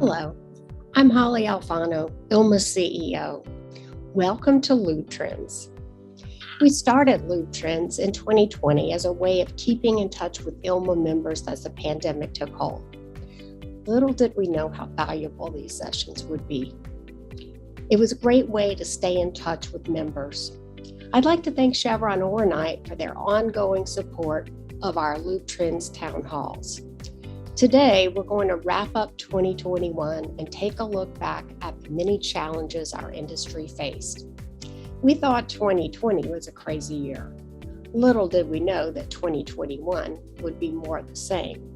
Hello, I'm Holly Alfano, ILMA CEO. Welcome to LubeTrends. We started LubeTrends in 2020 as a way of keeping in touch with ILMA members as the pandemic took hold. Little did we know how valuable these sessions would be. It was a great way to stay in touch with members. I'd like to thank Chevron Oronite for their ongoing support of our LubeTrends town halls. Today, we're going to wrap up 2021 and take a look back at the many challenges our industry faced. We thought 2020 was a crazy year. Little did we know that 2021 would be more of the same.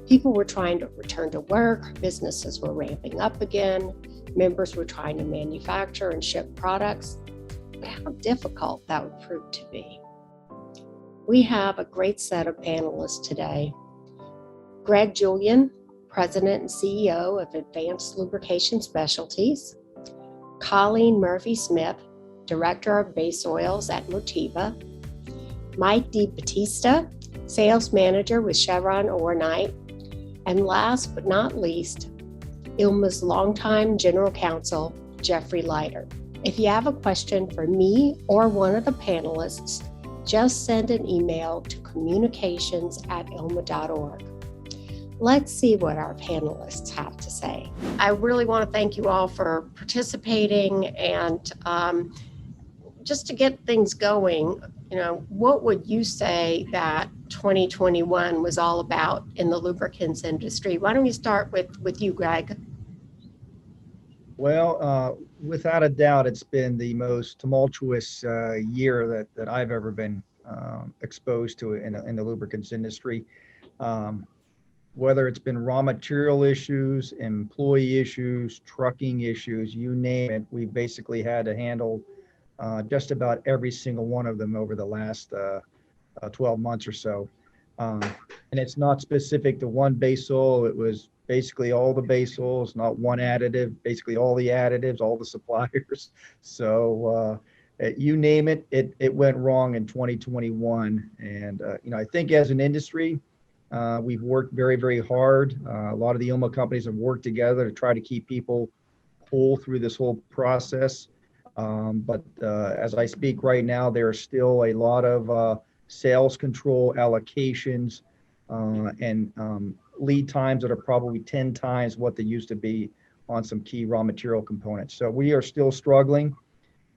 People were trying to return to work, businesses were ramping up again, members were trying to manufacture and ship products, but how difficult that would prove to be. We have a great set of panelists today. Julian, President and CEO of Advanced Lubrication Specialties. Colleen Murphy-Smith, Director of Base Oils at Motiva. Mike DeBattista, Sales Manager with Chevron Oronite. And last but not least, ILMA's longtime General Counsel, Jeffrey Leiter. If you have a question for me or one of the panelists, just send an email to communications@ilma.org. Let's see what our panelists have to say. I really want to thank you all for participating, and just to get things going, what would you say that 2021 was all about in the lubricants industry? Why don't we start with you, Greg? Well, without a doubt, it's been the most tumultuous year that I've ever been exposed to in the lubricants industry. Whether it's been raw material issues, employee issues, trucking issues, you name it, we basically had to handle just about every single one of them over the last 12 months or so. And it's not specific to one base oil. It was basically all the base oils, not one additive, basically all the additives, all the suppliers. So you name it, it went wrong in 2021. And, I think as an industry, we've worked very, very hard. A lot of the ILMA companies have worked together to try to keep people whole through this whole process. But as I speak right now, there are still a lot of sales control allocations and lead times that are probably 10 times what they used to be on some key raw material components. So we are still struggling.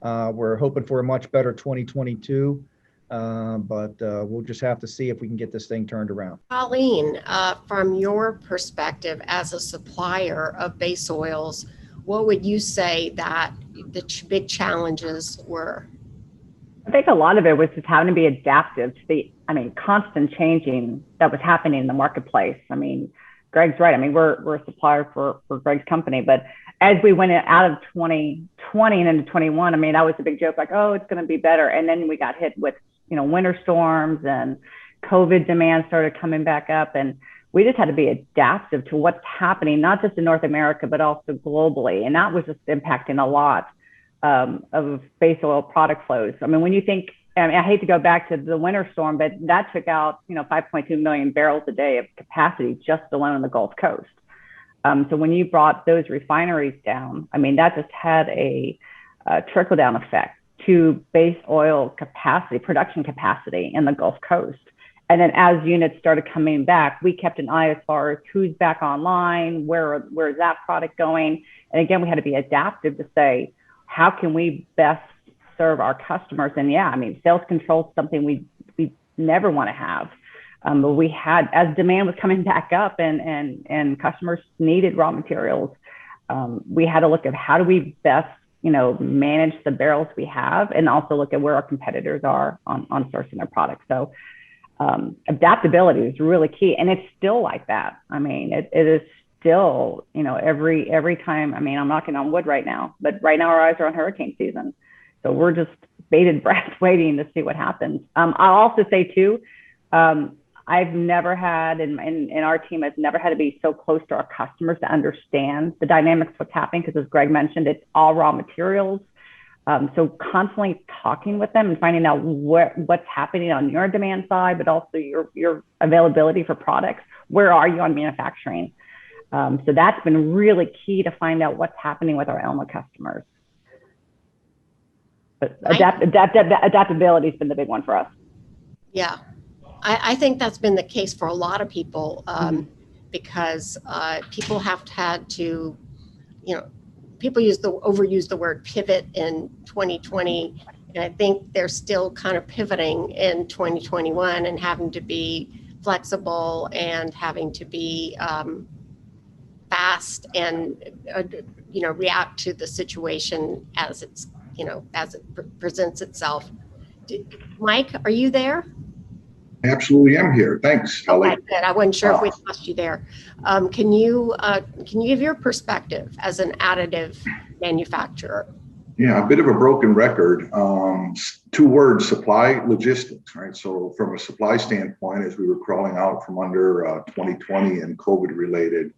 We're hoping for a much better 2022. But we'll just have to see if we can get this thing turned around. Colleen, from your perspective as a supplier of base oils, what would you say that the big challenges were? I think a lot of it was just having to be adaptive to the, constant changing that was happening in the marketplace. Greg's right. We're a supplier for Greg's company, but as we went out of 2020 and into 21, that was a big joke, like, oh, it's going to be better. And then we got hit with winter storms and COVID demand started coming back up. And we just had to be adaptive to what's happening, not just in North America, but also globally. And that was just impacting a lot of base oil product flows. When you think, I hate to go back to the winter storm, but that took out, 5.2 million barrels a day of capacity just alone on the Gulf Coast. So when you brought those refineries down, that just had a trickle down effect to base oil capacity, production capacity in the Gulf Coast. And then as units started coming back, we kept an eye as far as who's back online, where is that product going? And again, we had to be adaptive to say, how can we best serve our customers? And sales control is something we never want to have. But we had, as demand was coming back up and customers needed raw materials, we had to look at how do we best manage the barrels we have, and also look at where our competitors are on sourcing their products. So adaptability is really key, and it's still like that. It is still, every time. I'm knocking on wood right now, but right now our eyes are on hurricane season, so we're just bated breath waiting to see what happens. I'll also say too, I've never had, and our team has never had to be so close to our customers to understand the dynamics, what's happening, because as Greg mentioned, it's all raw materials. So constantly talking with them and finding out what's happening on your demand side, but also your availability for products. Where are you on manufacturing? So that's been really key to find out what's happening with our ILMA customers. But adaptability has been the big one for us. Yeah, I think that's been the case for a lot of people, because people have had to, people overuse the word pivot in 2020, and I think they're still kind of pivoting in 2021 and having to be flexible and having to be fast and react to the situation as it's as it presents itself. Mike, are you there? Absolutely, I'm here. Thanks, Holly. Okay, good. I wasn't sure if we lost you there. Can you give your perspective as an additive manufacturer? Yeah, a bit of a broken record. Two words: supply, logistics. Right. So, from a supply standpoint, as we were crawling out from under 2020 and COVID-related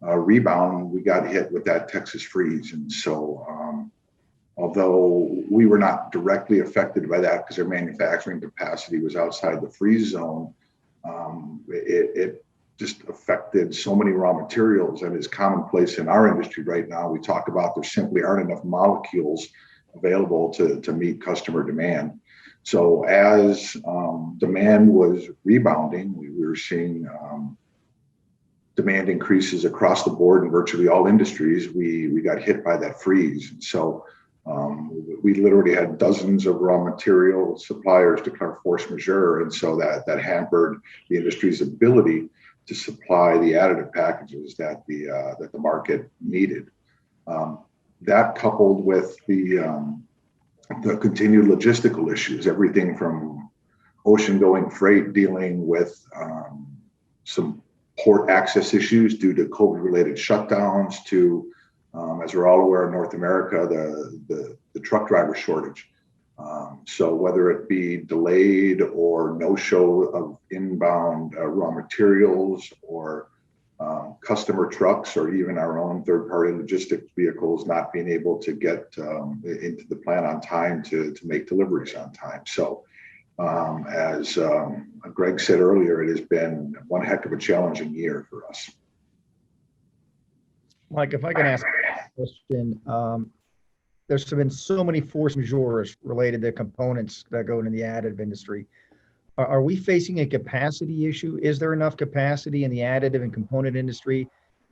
rebound, we got hit with that Texas freeze, and so. Although we were not directly affected by that because our manufacturing capacity was outside the freeze zone, it just affected so many raw materials, and is commonplace in our industry right now. We talk about there simply aren't enough molecules available to meet customer demand. So as demand was rebounding, we were seeing demand increases across the board in virtually all industries. We got hit by that freeze. So we literally had dozens of raw material suppliers declare force majeure, and so that hampered the industry's ability to supply the additive packages that the market needed. That coupled with the continued logistical issues, everything from ocean-going freight dealing with some port access issues due to COVID-related shutdowns to as we're all aware in North America, the truck driver shortage. So whether it be delayed or no show of inbound raw materials or customer trucks or even our own third-party logistics vehicles not being able to get into the plant on time to make deliveries on time. So as Greg said earlier, it has been one heck of a challenging year for us. Mike, if I can ask a question, there's been so many force majeures related to components that go into the additive industry. Are we facing a capacity issue? Is there enough capacity in the additive and component industry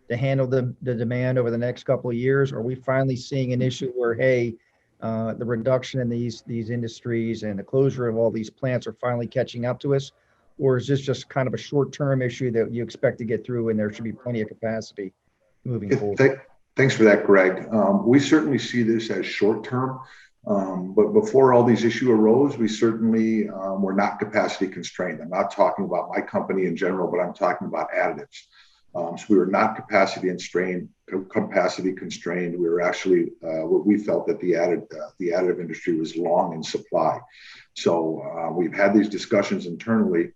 to handle the demand over the next couple of years? Are we finally seeing an issue where, hey, the reduction in these industries and the closure of all these plants are finally catching up to us? Or is this just kind of a short-term issue that you expect to get through and there should be plenty of capacity moving forward? Thanks for that, Greg. We certainly see this as short-term, but before all these issues arose, we certainly were not capacity constrained. I'm not talking about my company in general, but I'm talking about additives. So we were not capacity constrained. We were actually, we felt that the additive industry was long in supply. So we've had these discussions internally.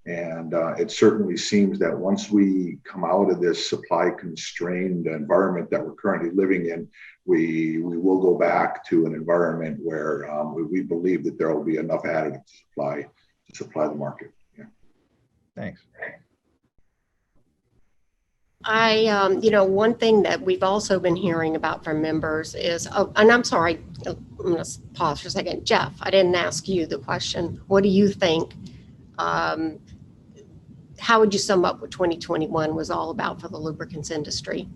And it certainly seems that once we come out of this supply constrained environment that we're currently living in, we will go back to an environment where we believe that there will be enough additive to supply the market. Yeah. Thanks. One thing that we've also been hearing about from members is, and I'm sorry, I'm going to pause for a second. Jeff, I didn't ask you the question. What do you think? How would you sum up what 2021 was all about for the lubricants industry?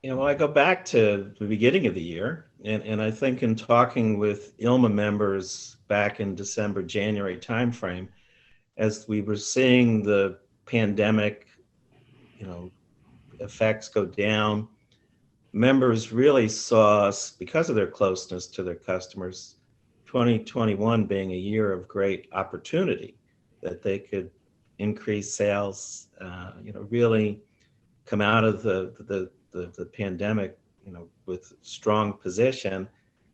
Well, I go back to the beginning of the year, and I think in talking with ILMA members back in December, January timeframe, as we were seeing the pandemic, effects go down, members really saw us, because of their closeness to their customers, 2021 being a year of great opportunity that they could increase sales, really come out of the pandemic, with strong position.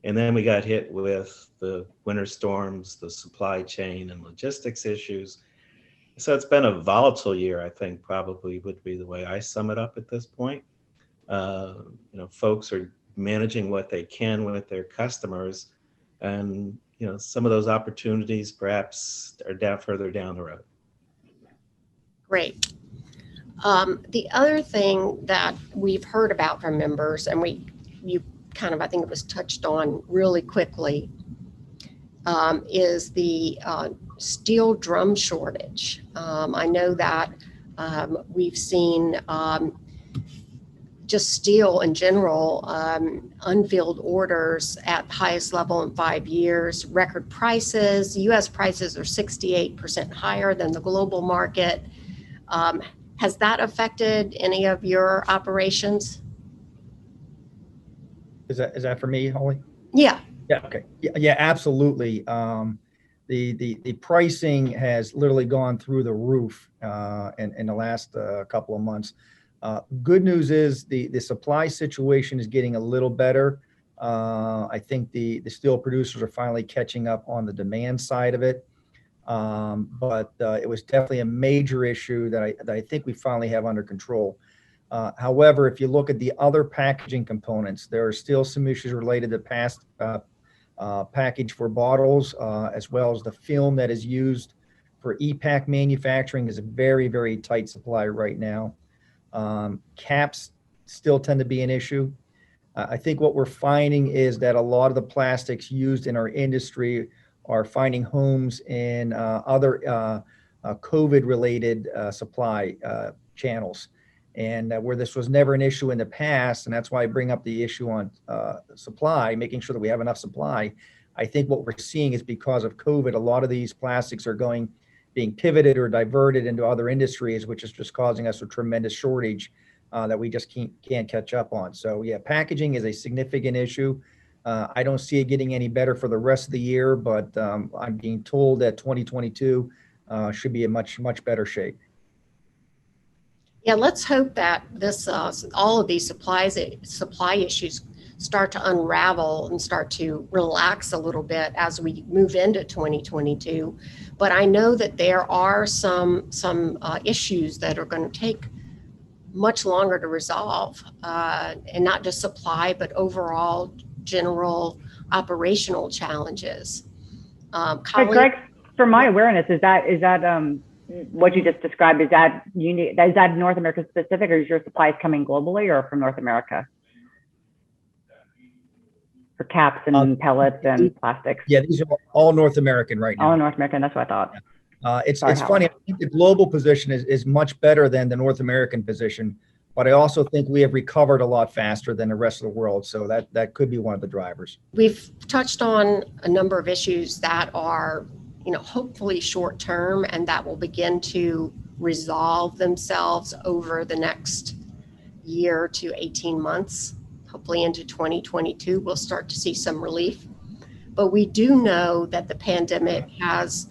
And then we got hit with the winter storms, the supply chain and logistics issues. So it's been a volatile year, I think probably would be the way I sum it up at this point. Folks are managing what they can with their customers, and some of those opportunities perhaps are further down the road. Great. The other thing that we've heard about from members, and you kind of, I think it was touched on really quickly, is the steel drum shortage. I know that we've seen just steel in general, unfilled orders at the highest level in 5 years, record prices. U.S. prices are 68% higher than the global market. Has that affected any of your operations? Is that for me, Holly? Yeah. Yeah. Okay. Yeah, absolutely. The pricing has literally gone through the roof in the last couple of months. Good news is the supply situation is getting a little better. I think the steel producers are finally catching up on the demand side of it. But it was definitely a major issue that I think we finally have under control. However, if you look at the other packaging components, there are still some issues related to past package for bottles, as well as the film that is used for EPAC manufacturing is a very, very tight supply right now. Caps still tend to be an issue. I think what we're finding is that a lot of the plastics used in our industry are finding homes in other COVID-related supply channels, and where this was never an issue in the past, and that's why I bring up the issue on supply, making sure that we have enough supply. I think what we're seeing is because of COVID, a lot of these plastics are being pivoted or diverted into other industries, which is just causing us a tremendous shortage that we just can't catch up on. So yeah, packaging is a significant issue. I don't see it getting any better for the rest of the year, but I'm being told that 2022 should be in much better shape. Yeah, let's hope that this all of these supply issues start to unravel and start to relax a little bit as we move into 2022. But I know that there are some issues that are going to take much longer to resolve, and not just supply, but overall general operational challenges. Colleen? Greg, for my awareness, is that what you just described? Is that North America specific, or is your supplies coming globally or from North America? For caps and pellets and plastics. Yeah, these are all North American right now. All North American, that's what I thought. It's funny. I think the global position is much better than the North American position, but I also think we have recovered a lot faster than the rest of the world. So that could be one of the drivers. We've touched on a number of issues that are, hopefully short term, and that will begin to resolve themselves over the next year to 18 months. Hopefully into 2022, we'll start to see some relief. But we do know that the pandemic has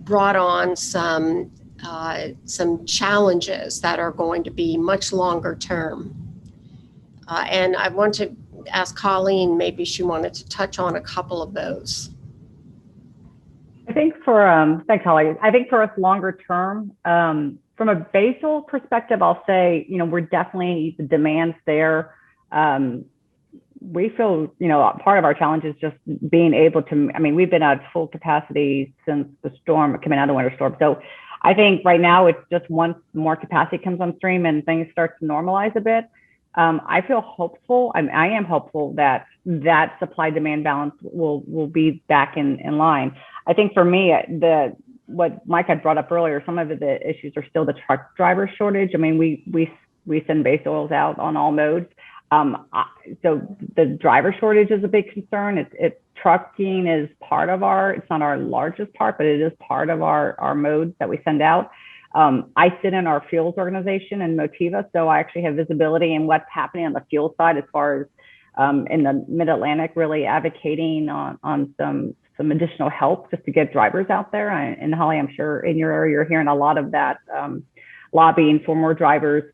brought on some challenges that are going to be much longer term. And I want to ask Colleen, maybe she wanted to touch on a couple of those. I think thanks, Holly. I think for us longer term, from a base oil perspective, I'll say, we're definitely, the demand's there. We feel, part of our challenge is just being able to, we've been at full capacity since the storm, coming out of the winter storm. So I think right now it's just once more capacity comes on stream and things start to normalize a bit. I feel hopeful. I am hopeful that supply demand balance will be back in line. I think for me, what Mike had brought up earlier, some of the issues are still the truck driver shortage. We send base oils out on all modes. So the driver shortage is a big concern. Trucking is part of it's not our largest part, but it is part of our modes that we send out. I sit in our fuels organization in Motiva, so I actually have visibility in what's happening on the fuel side as far as in the Mid-Atlantic, really advocating on some additional help just to get drivers out there. And Holly, I'm sure in your area, you're hearing a lot of that lobbying for more drivers,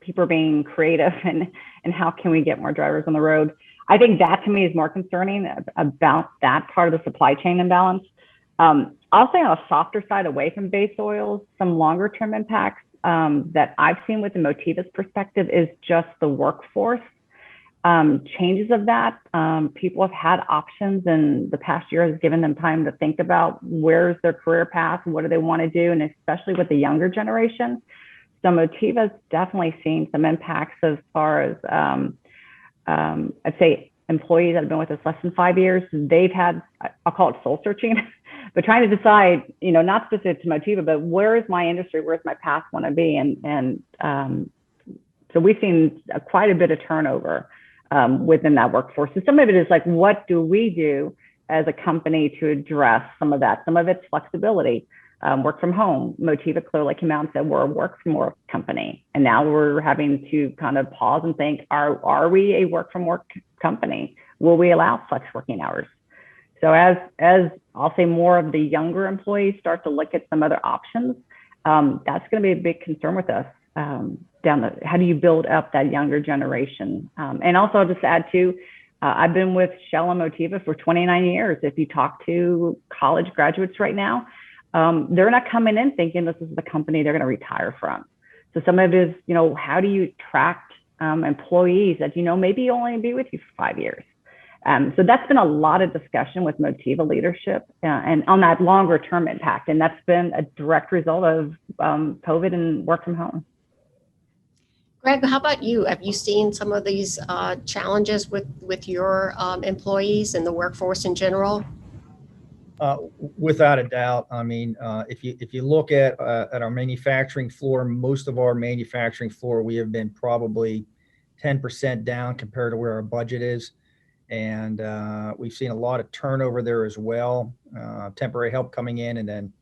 people are being creative and how can we get more drivers on the road. I think that to me is more concerning about that part of the supply chain imbalance. I'll say on a softer side away from base oils, some longer term impacts that I've seen with the Motiva's perspective is just the workforce. Changes of that. People have had options, and the past year has given them time to think about where's their career path and what do they want to do, and especially with the younger generation. So Motiva's definitely seen some impacts as far as, I'd say employees that have been with us less than 5 years, they've had, I'll call it soul searching, but trying to decide, not specific to Motiva, but where is my industry, where's my path want to be? So we've seen quite a bit of turnover within that workforce. And some of it is like, what do we do as a company to address some of that? Some of it's flexibility. Work from home. Motiva clearly came out and said we're a work from work company, and now we're having to kind of pause and think: Are we a work from work company? Will we allow flex working hours? So as I'll say, more of the younger employees start to look at some other options, that's going to be a big concern with us. How do you build up that younger generation? And also, I'll just add too, I've been with Shell and Motiva for 29 years. If you talk to college graduates right now, they're not coming in thinking this is the company they're going to retire from. So some of it is, how do you attract employees that, maybe only be with you for 5 years? So that's been a lot of discussion with Motiva leadership and on that longer term impact. And that's been a direct result of COVID and work from home. Greg, how about you? Have you seen some of these challenges with your employees and the workforce in general? Without a doubt. I mean, if you look at our manufacturing floor, most of our manufacturing floor, we have been probably 10% down compared to where our budget is. And we've seen a lot of turnover there as well, temporary help coming in and then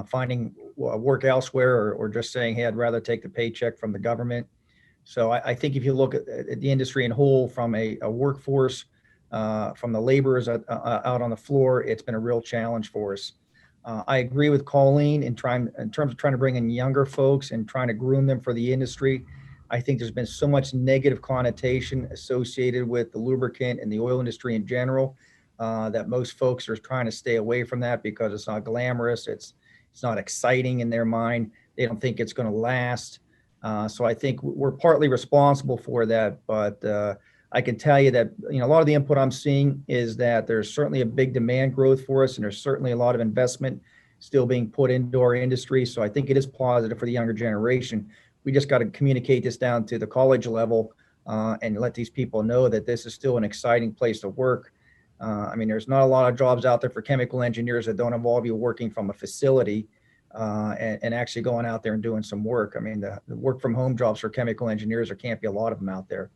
finding work elsewhere or just saying, hey, I'd rather take the paycheck from the government. So I think if you look at the industry in whole from a workforce, from the laborers out on the floor, it's been a real challenge for us. I agree with Colleen in terms of trying to bring in younger folks and trying to groom them for the industry. I think there's been so much negative connotation associated with the lubricant and the oil industry in general that most folks are trying to stay away from that because it's not glamorous. It's not exciting in their mind. They don't think it's going to last. So I think we're partly responsible for that, but I can tell you that, a lot of the input I'm seeing is that there's certainly a big demand growth for us, and there's certainly a lot of investment still being put into our industry. So I think it is positive for the younger generation. We just got to communicate this down to the college level and let these people know that this is still an exciting place to work. I mean, there's not a lot of jobs out there for chemical engineers that don't involve you working from a facility and actually going out there and doing some work. I mean, the work from home jobs for chemical engineers, there can't be a lot of them out there.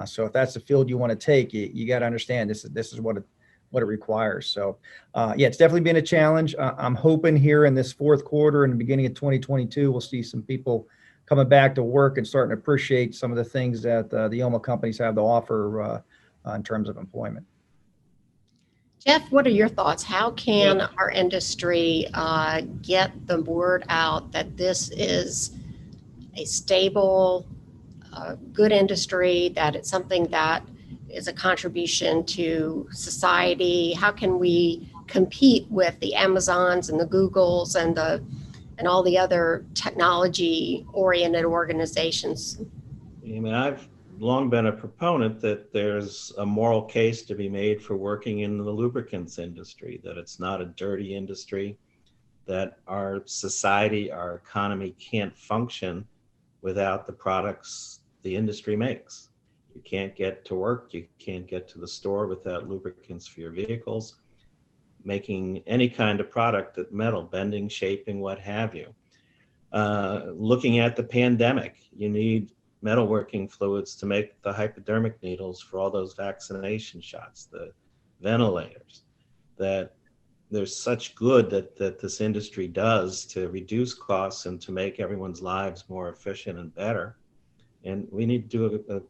So if that's the field you want to take, you got to understand this is what it requires. So yeah, it's definitely been a challenge. I'm hoping here in this fourth quarter and the beginning of 2022, we'll see some people coming back to work and starting to appreciate some of the things that the ILMA companies have to offer in terms of employment. Jeff, what are your thoughts? How can our industry get the word out that this is a stable, good industry, that it's something that is a contribution to society? How can we compete with the Amazons and the Googles and all the other technology-oriented organizations? I mean, I've long been a proponent that there's a moral case to be made for working in the lubricants industry, that it's not a dirty industry, that our society, our economy can't function without the products the industry makes. You can't get to work, you can't get to the store without lubricants for your vehicles. Making any kind of product, that metal, bending, shaping, what have you. Looking at the pandemic, you need metalworking fluids to make the hypodermic needles for all those vaccination shots, the ventilators, that there's such good that this industry does to reduce costs and to make everyone's lives more efficient and better. And we need to do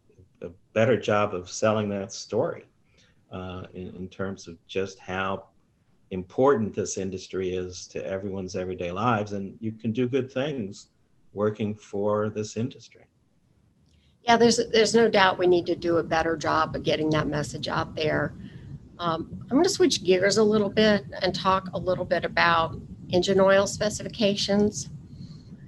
a better job of selling that story in terms of just how important this industry is to everyone's everyday lives. And you can do good things working for this industry. Yeah, there's no doubt we need to do a better job of getting that message out there. I'm going to switch gears a little bit and talk a little bit about engine oil specifications.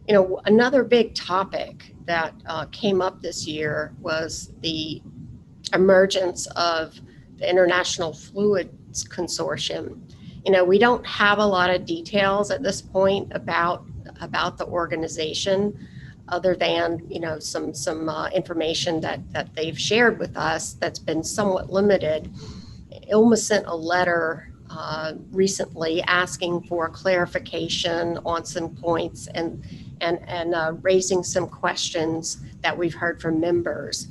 Another big topic that came up this year was the emergence of the International Fluids Consortium. We don't have a lot of details at this point about the organization. other than, some information that they've shared with us that's been somewhat limited. ILMA sent a letter recently asking for clarification on some points and raising some questions that we've heard from members.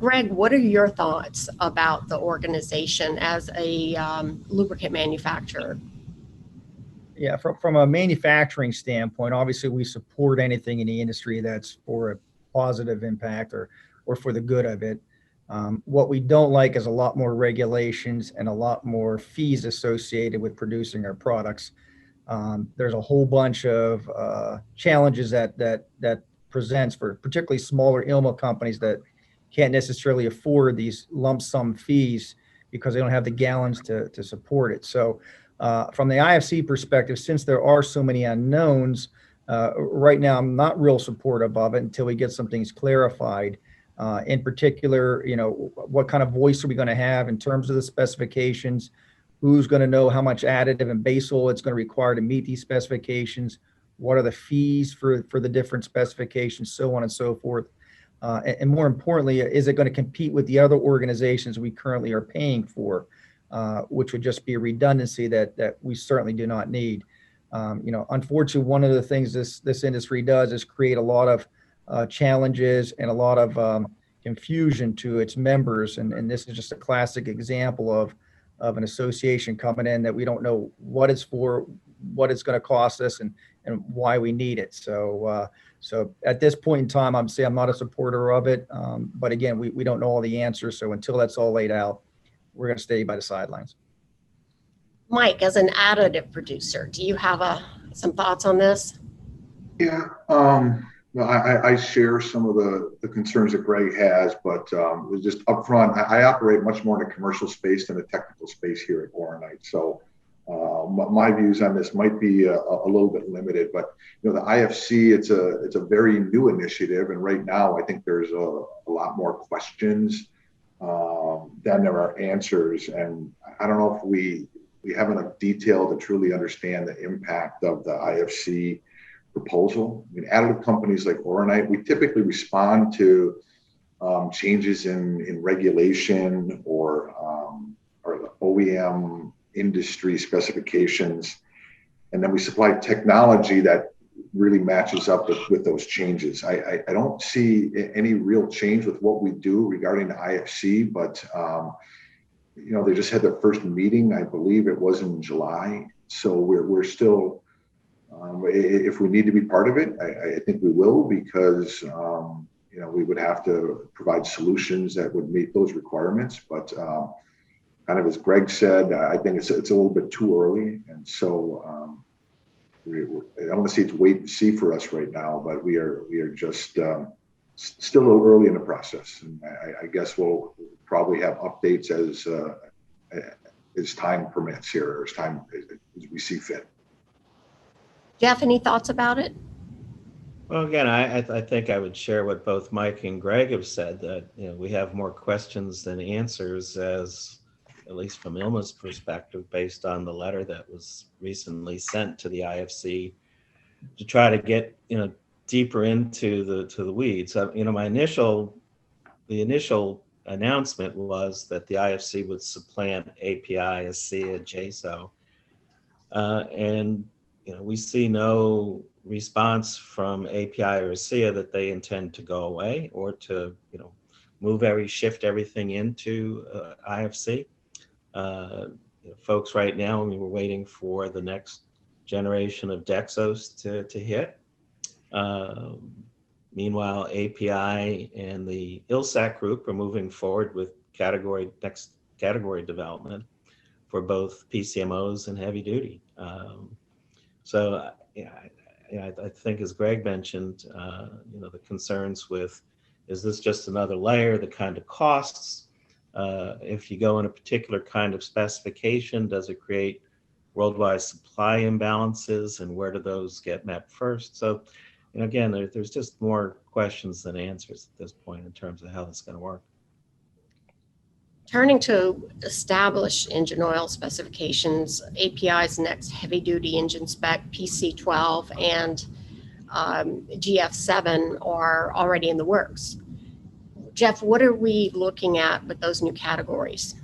Greg, what are your thoughts about the organization as a lubricant manufacturer? Yeah, from a manufacturing standpoint, obviously we support anything in the industry that's for a positive impact or for the good of it. What we don't like is a lot more regulations and a lot more fees associated with producing our products. There's a whole bunch of challenges that presents for particularly smaller ILMA companies that can't necessarily afford these lump sum fees because they don't have the gallons to support it. So from the IFC perspective, since there are so many unknowns, right now I'm not real supportive of it until we get some things clarified. In particular, what kind of voice are we going to have in terms of the specifications? Who's going to know how much additive and base oil it's going to require to meet these specifications? What are the fees for the different specifications, so on and so forth? And more importantly, is it going to compete with the other organizations we currently are paying for, which would just be a redundancy that we certainly do not need. Unfortunately, one of the things this industry does is create a lot of challenges and a lot of confusion to its members. And this is just a classic example of an association coming in that we don't know what it's for, what it's going to cost us, and why we need it. So at this point in time, I'm not a supporter of it. But again, we don't know all the answers. So until that's all laid out, we're going to stay by the sidelines. Mike, as an additive producer, do you have some thoughts on this? Yeah, well, I share some of the concerns that Greg has, but just upfront, I operate much more in a commercial space than a technical space here at Oronite. So my views on this might be a little bit limited, but the IFC, it's a very new initiative, and right now I think there's a lot more questions than there are answers, and I don't know if we have enough detail to truly understand the impact of the IFC proposal. I mean, additive companies like Oronite, we typically respond to changes in regulation or OEM industry specifications, and then we supply technology that really matches up with those changes. I don't see any real change with what we do regarding the IFC, but they just had their first meeting. I believe it was in July. So we're still, if we need to be part of it, I think we will, because we would have to provide solutions that would meet those requirements. But kind of as Greg said, I think it's a little bit too early, and so I don't want to say it's wait and see for us right now, but we are just still a little early in the process, and I guess we'll probably have updates as time permits here, or as we see fit. Jeff, any thoughts about it? Well, again, I think I would share what both Mike and Greg have said, that we have more questions than answers, as at least from ILMA's perspective, based on the letter that was recently sent to the IFC to try to get deeper into the weeds. The initial announcement was that the IFC would supplant API, ASEA, JSO, and we see no response from API or ASEA that they intend to go away or to shift everything into IFC. Folks right now, we're waiting for the next generation of Dexos to hit. Meanwhile, API and the ILSAC group are moving forward with next category development for both PCMOs and heavy duty. So I think, as Greg mentioned, the concerns with, is this just another layer, the kind of costs? If you go in a particular kind of specification, does it create worldwide supply imbalances, and where do those get met first? So, again, there's just more questions than answers at this point in terms of how this is going to work. Turning to established engine oil specifications, API's next heavy-duty engine spec, PC12, and GF7 are already in the works. Jeff, what are we looking at with those new categories?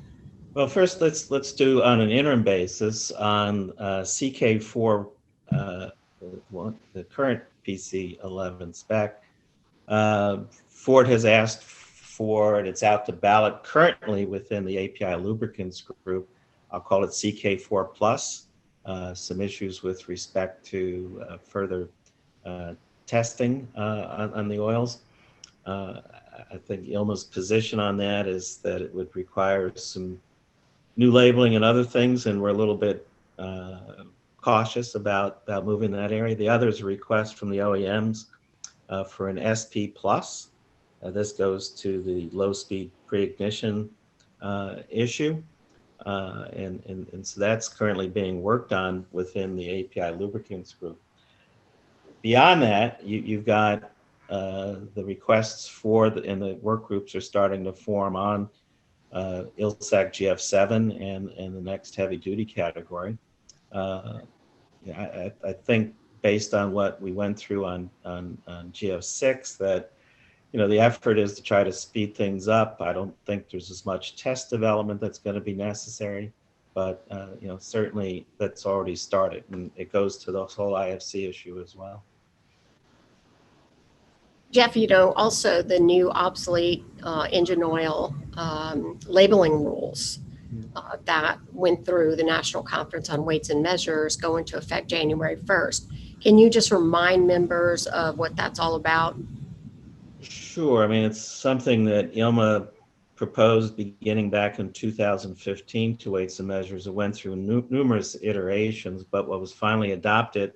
Well, first, let's do on an interim basis on CK4, the current PC11 spec. Ford has asked for, and it's out to ballot currently within the API lubricants group. I'll call it CK4 Plus. Some issues with respect to further testing on the oils. I think ILMA's position on that is that it would require some new labeling and other things, and we're a little bit cautious about moving that area. The other is a request from the OEMs for an SP Plus. This goes to the low-speed pre-ignition issue, and so that's currently being worked on within the API lubricants group. Beyond that, you've got the requests for, and the work groups are starting to form on ILSAC GF7 and the next heavy duty category. I think based on what we went through on GF6 that, the effort is to try to speed things up. I don't think there's as much test development that's going to be necessary, but certainly that's already started, and it goes to the whole IFC issue as well. Jeff, also the new obsolete engine oil labeling rules that went through the National Conference on Weights and Measures go into effect January 1st. Can you just remind members of what that's all about? Sure. I mean, it's something that ILMA proposed beginning back in 2015 to Weights and Measures. It went through numerous iterations, but what was finally adopted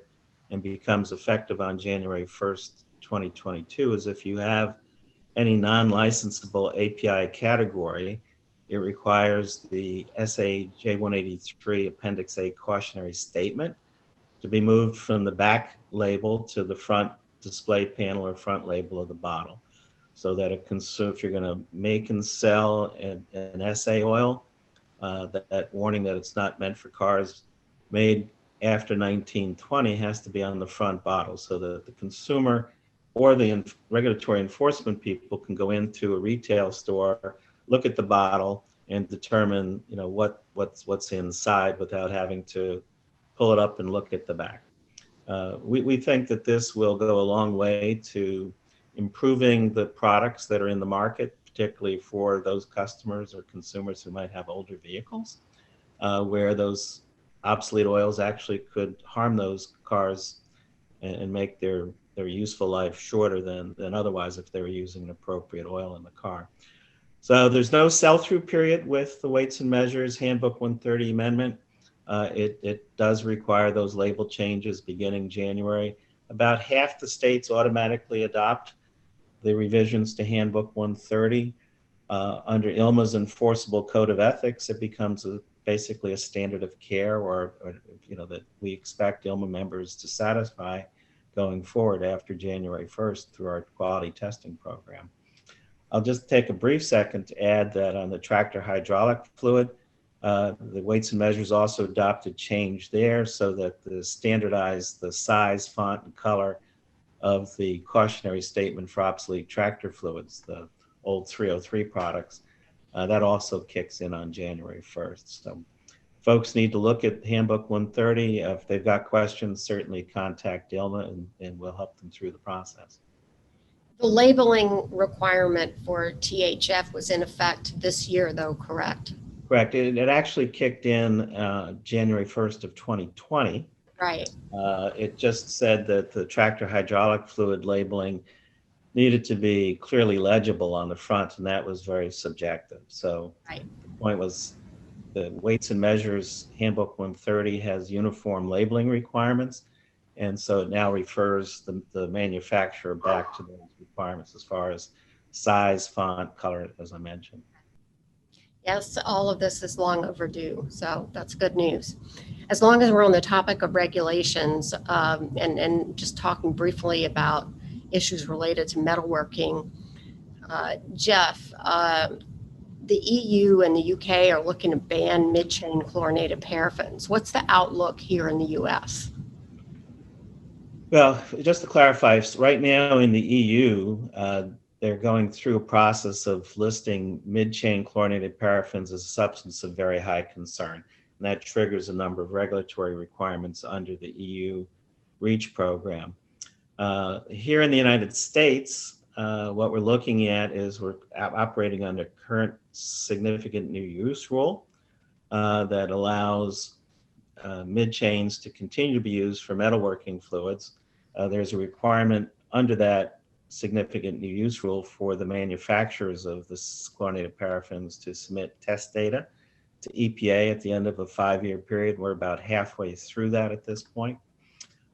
and becomes effective on January 1st, 2022 is if you have any non-licensable API category, it requires the SAJ 183 Appendix A cautionary statement to be moved from the back label to the front display panel or front label of the bottle, so that if you're going to make and sell an SA oil, that warning that it's not meant for cars made after 1920 has to be on the front bottle, so that the consumer or the regulatory enforcement people can go into a retail store, look at the bottle, and determine what's inside without having to pull it up and look at the back. We think that this will go a long way to improving the products that are in the market, particularly for those customers or consumers who might have older vehicles, where those obsolete oils actually could harm those cars and make their useful life shorter than otherwise if they were using an appropriate oil in the car. So there's no sell-through period with the Weights and Measures Handbook 130 amendment. It does require those label changes beginning January. About half the states automatically adopt the revisions to Handbook 130. Under ILMA's enforceable code of ethics, it becomes basically a standard of care, or that we expect ILMA members to satisfy going forward after January 1st through our quality testing program. I'll just take a brief second to add that on the tractor hydraulic fluid, the Weights and Measures also adopted change there so that the size, font, and color of the cautionary statement for obsolete tractor fluids, the old 303 products, that also kicks in on January 1st. So folks need to look at Handbook 130. If they've got questions, certainly contact ILMA and we'll help them through the process. The labeling requirement for THF was in effect this year, though, correct? Correct. It actually kicked in January 1st of 2020. Right. It just said that the tractor hydraulic fluid labeling needed to be clearly legible on the front, and that was very subjective. So the point was the Weights and Measures Handbook 130 has uniform labeling requirements, and so it now refers the manufacturer back to those requirements as far as size, font, color, as I mentioned. Yes, all of this is long overdue, so that's good news. As long as we're on the topic of regulations and just talking briefly about issues related to metalworking, Jeff, the EU and the UK are looking to ban mid-chain chlorinated paraffins. What's the outlook here in the US? Well, just to clarify, right now in the EU, they're going through a process of listing mid-chain chlorinated paraffins as a substance of very high concern. And that triggers a number of regulatory requirements under the EU REACH program. Here in the United States, what we're looking at is we're operating under current significant new use rule that allows mid-chains to continue to be used for metalworking fluids. There's a requirement under that significant new use rule for the manufacturers of the chlorinated paraffins to submit test data to EPA at the end of a 5-year period. We're about halfway through that at this point.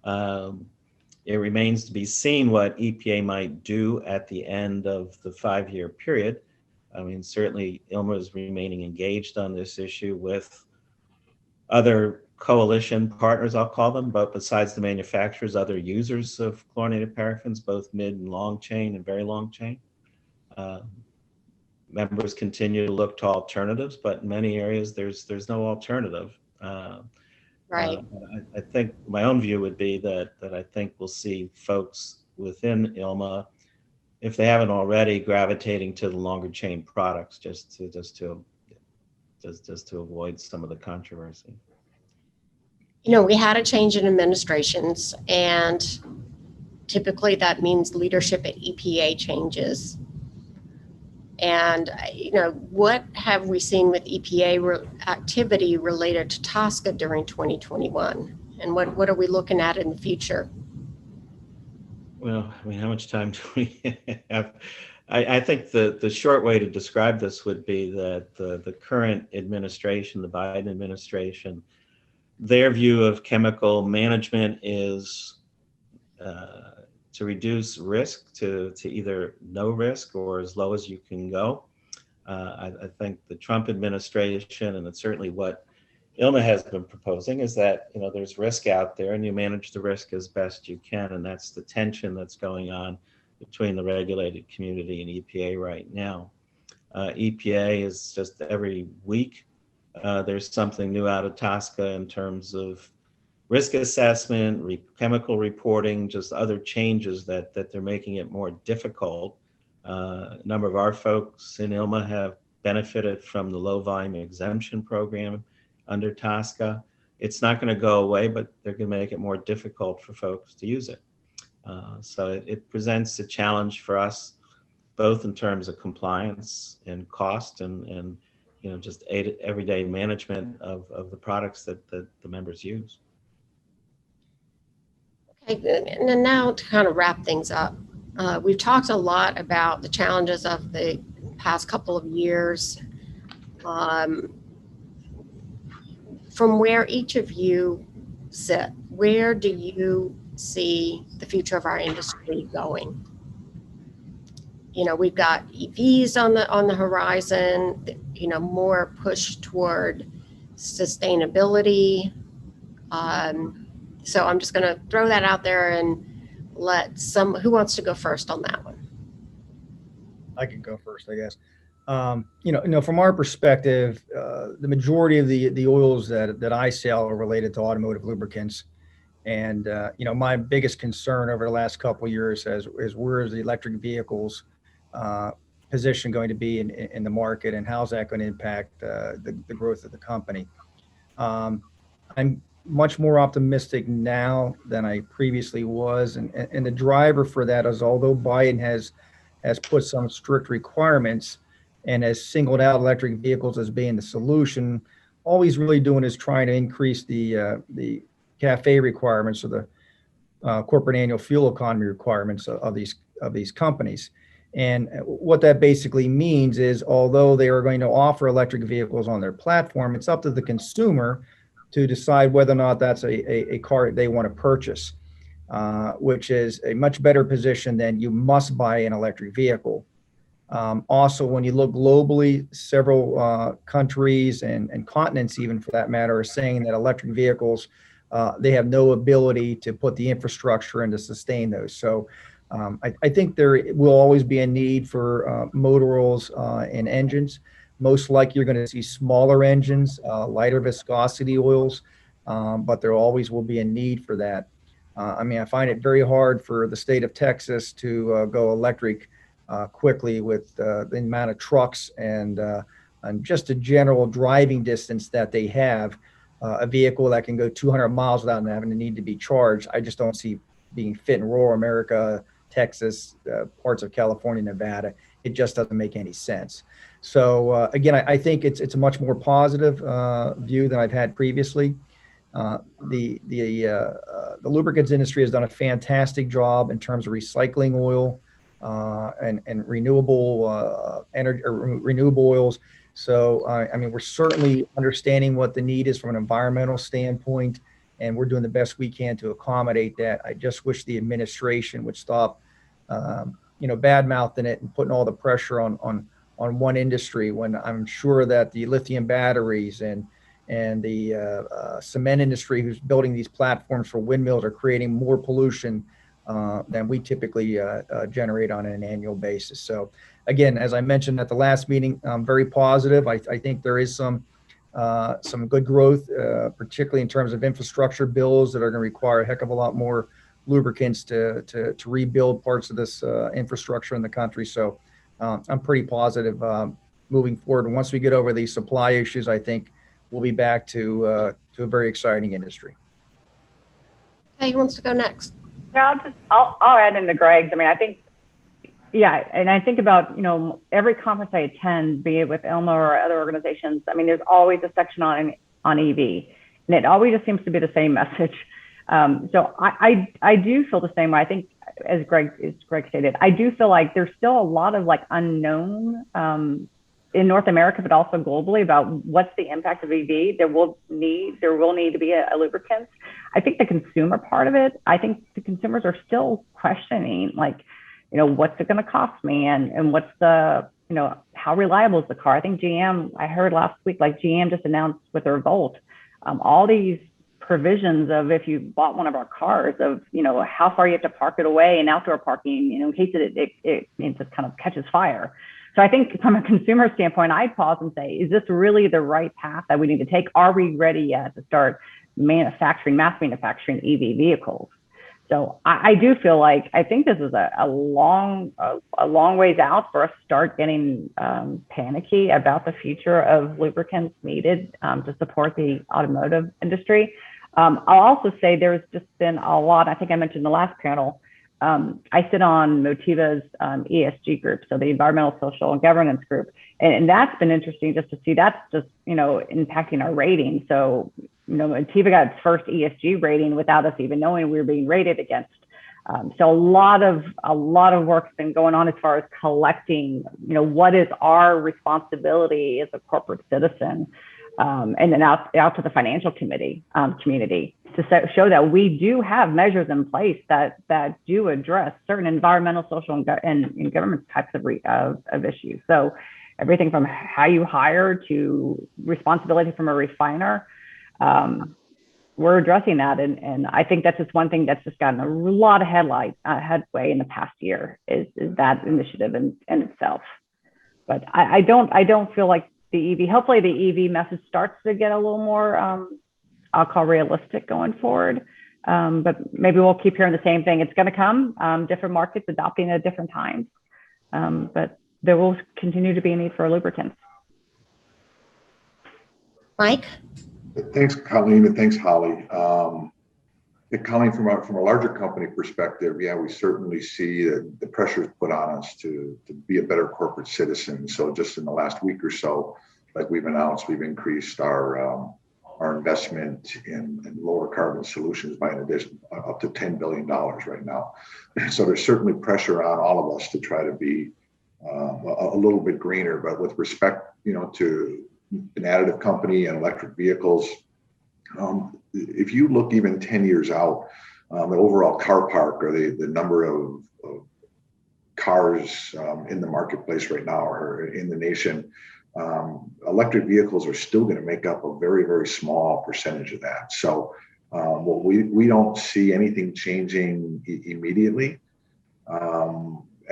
It remains to be seen what EPA might do at the end of the 5-year period. I mean, certainly ILMA is remaining engaged on this issue with other coalition partners, I'll call them, but besides the manufacturers, other users of chlorinated paraffins, both mid and long chain and very long chain. Members continue to look to alternatives, but in many areas there's no alternative. Right. I think my own view would be that I think we'll see folks within ILMA, if they haven't already, gravitating to the longer chain products just to avoid some of the controversy. You know, we had a change in administrations, and typically that means leadership at EPA changes. And, you know, what have we seen with EPA activity related to TSCA during 2021? And what are we looking at in the future? Well, I mean, how much time do we have? I think the short way to describe this would be that the current administration, the Biden administration, their view of chemical management is to reduce risk to either no risk or as low as you can go. I think the Trump administration, and it's certainly what ILMA has been proposing, is that, you know, there's risk out there and you manage the risk as best you can. And that's the tension that's going on between the regulated community and EPA right now. EPA is just every week, there's something new out of TSCA in terms of risk assessment, chemical reporting, just other changes that they're making it more difficult. A number of our folks in ILMA have benefited from the low volume exemption program under TSCA. It's not going to go away, but they're going to make it more difficult for folks to use it. So it presents a challenge for us, both in terms of compliance and cost and you know, just everyday management of the products that the members use. Okay, and then now to kind of wrap things up, we've talked a lot about the challenges of the past couple of years. From where each of you sit, where do you see the future of our industry going? You know, we've got EVs on the horizon, you know, more push toward sustainability. So I'm just going to throw that out there and let who wants to go first on that one? I can go first, I guess. You know, from our perspective, the majority of the oils that I sell are related to automotive lubricants. And, you know, my biggest concern over the last couple of years is where is the electric vehicles position going to be in the market, and how's that going to impact the growth of the company? I'm much more optimistic now than I previously was. And the driver for that is, although Biden has put some strict requirements and has singled out electric vehicles as being the solution, all he's really doing is trying to increase the CAFE requirements, or the corporate annual fuel economy requirements of these companies. And what that basically means is, although they are going to offer electric vehicles on their platform, it's up to the consumer to decide whether or not that's a car they want to purchase, which is a much better position than you must buy an electric vehicle. Also, when you look globally, several countries and continents, even for that matter, are saying that electric vehicles, they have no ability to put the infrastructure and to sustain those. So I think there will always be a need for motor oils and engines. Most likely you're going to see smaller engines, lighter viscosity oils, but there always will be a need for that. I mean, I find it very hard for the state of Texas to go electric quickly with the amount of trucks and just the general driving distance that they have. A vehicle that can go 200 miles without having to need to be charged, I just don't see being fit in rural America, Texas, parts of California, Nevada. It just doesn't make any sense. So again, I think it's a much more positive view than I've had previously. The lubricants industry has done a fantastic job in terms of recycling oil and renewable energy or renewable oils. So I mean, we're certainly understanding what the need is from an environmental standpoint, and we're doing the best we can to accommodate that. I just wish the administration would stop, bad mouthing it and putting all the pressure on one industry, when I'm sure that the lithium batteries and the cement industry who's building these platforms for windmills are creating more pollution than we typically generate on an annual basis. So again, as I mentioned at the last meeting, I'm very positive. I think there is some good growth, particularly in terms of infrastructure bills that are going to require a heck of a lot more lubricants to rebuild parts of this infrastructure in the country. So I'm pretty positive moving forward. And once we get over these supply issues, I think we'll be back to a very exciting industry. Okay, who wants to go next? Yeah, I'll add into Greg's. I mean, I think, yeah, and I think about, every conference I attend, be it with ILMA or other organizations, I mean, there's always a section on EV, and it always just seems to be the same message. So I do feel the same way. I think, as Greg stated, I do feel like there's still a lot of unknown in North America, but also globally, about what's the impact of EV. There will need to be a lubricant. I think the consumer part of it, I think the consumers are still questioning, what's it going to cost me, and what's the, how reliable is the car? I think I heard last week, GM just announced with their Volt, all these provisions of, if you bought one of our cars, of, how far you have to park it away in outdoor parking, in case it just kind of catches fire. So I think from a consumer standpoint, I'd pause and say, is this really the right path that we need to take? Are we ready yet to start mass manufacturing EV vehicles? So I do feel like, I think this is a long ways out for us to start getting panicky about the future of lubricants needed to support the automotive industry. I'll also say there's just been a lot, I think I mentioned in the last panel, I sit on Motiva's ESG group, so the environmental, social, and governance group. And that's been interesting just to see. That's just, impacting our rating. So, Motiva got its first ESG rating without us even knowing we were being rated against. So a lot of work's been going on as far as collecting, what is our responsibility as a corporate citizen, and then out to the financial community to show that we do have measures in place that do address certain environmental, social, and government types of issues. So everything from how you hire to responsibility from a refiner, we're addressing that. And I think that's just one thing that's just gotten a lot of headway in the past year is that initiative in itself. But I don't feel like hopefully the EV message starts to get a little more, I'll call realistic going forward. But maybe we'll keep hearing the same thing. It's going to come, different markets adopting at different times. But there will continue to be a need for lubricants. Mike? Thanks, Colleen, and thanks, Holly. Colleen, from a larger company perspective, yeah, we certainly see that the pressures put on us to be a better corporate citizen. So just in the last week or so, like we've announced, we've increased our investment in lower carbon solutions by an addition up to $10 billion right now. So there's certainly pressure on all of us to try to be a little bit greener. But with respect, to an additive company and electric vehicles, if you look even 10 years out, the overall car park, or the number of cars in the marketplace right now or in the nation, electric vehicles are still going to make up a very, very small percentage of that. So we don't see anything changing immediately.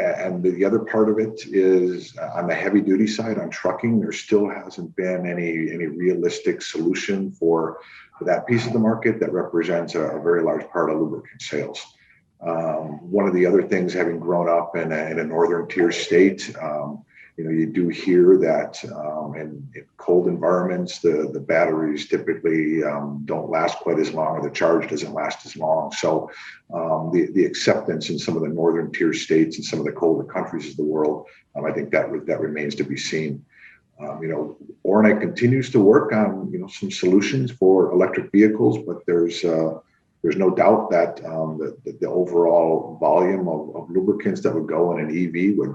And the other part of it is on the heavy duty side, on trucking, there still hasn't been any realistic solution for that piece of the market that represents a very large part of lubricant sales. One of the other things, having grown up in a northern tier state, you do hear that in cold environments, the batteries typically don't last quite as long, or the charge doesn't last as long. So the acceptance in some of the northern tier states and some of the colder countries of the world, I think that remains to be seen. Oronite continues to work on some solutions for electric vehicles, but there's no doubt that the overall volume of lubricants that would go in an EV would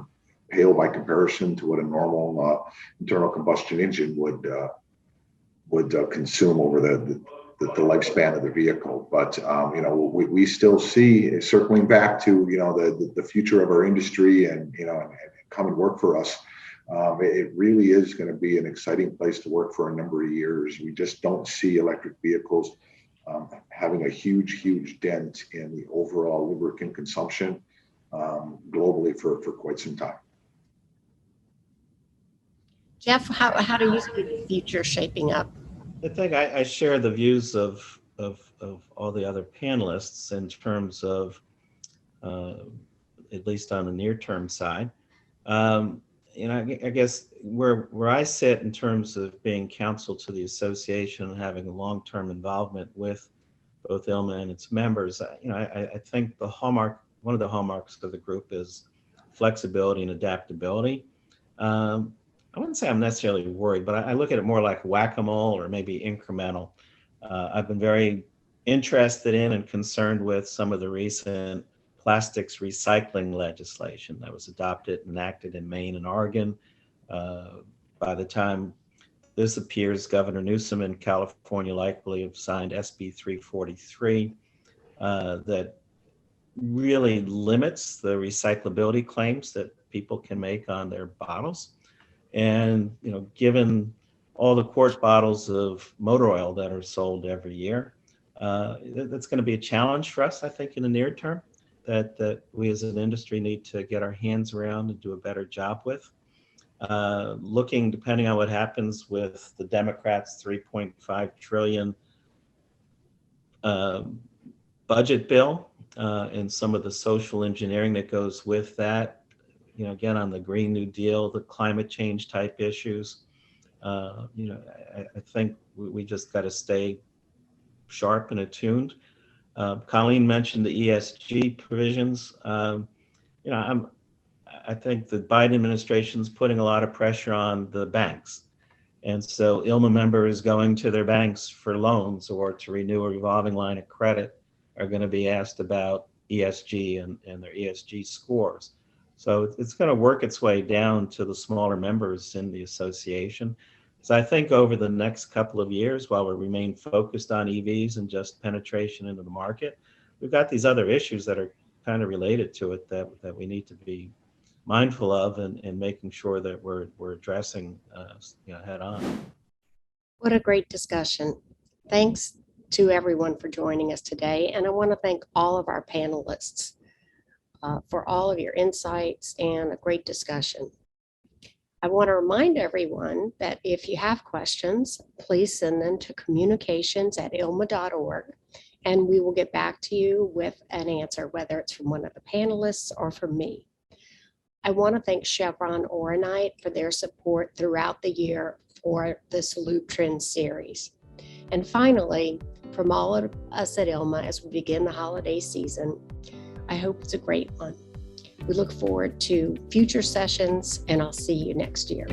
pale by comparison to what a normal internal combustion engine would consume over the lifespan of the vehicle. But we still see, circling back to the future of our industry and come and work for us. It really is going to be an exciting place to work for a number of years. We just don't see electric vehicles having a huge dent in the overall lubricant consumption globally for quite some time. Jeff, how do you see the future shaping up? I think I share the views of all the other panelists in terms of, at least on the near-term side. I guess where I sit in terms of being counsel to the association and having a long-term involvement with both ILMA and its members, I think one of the hallmarks of the group is flexibility and adaptability. I wouldn't say I'm necessarily worried, but I look at it more like whack-a-mole or maybe incremental. I've been very interested in and concerned with some of the recent plastics recycling legislation that was adopted and enacted in Maine and Oregon. By the time this appears, Governor Newsom in California likely have signed SB 343 that really limits the recyclability claims that people can make on their bottles. And, given all the quart bottles of motor oil that are sold every year, that's going to be a challenge for us, I think, in the near term, that we as an industry need to get our hands around and do a better job with. Looking, depending on what happens with the Democrats' $3.5 trillion budget bill and some of the social engineering that goes with that, again, on the Green New Deal, the climate change type issues, I think we just got to stay sharp and attuned. Colleen mentioned the ESG provisions. I think the Biden administration is putting a lot of pressure on the banks. And so ILMA members going to their banks for loans or to renew a revolving line of credit are going to be asked about ESG and their ESG scores. So it's going to work its way down to the smaller members in the association. So I think over the next couple of years, while we remain focused on EVs and just penetration into the market, we've got these other issues that are kind of related to it that we need to be mindful of and making sure that we're addressing head on. What a great discussion. Thanks to everyone for joining us today. And I want to thank all of our panelists for all of your insights and a great discussion. I want to remind everyone that if you have questions, please send them to communications@ilma.org, and we will get back to you with an answer, whether it's from one of the panelists or from me. I want to thank Chevron Oronite for their support throughout the year for this LubeTrends series. And finally, from all of us at ILMA, as we begin the holiday season, I hope it's a great one. We look forward to future sessions, and I'll see you next year.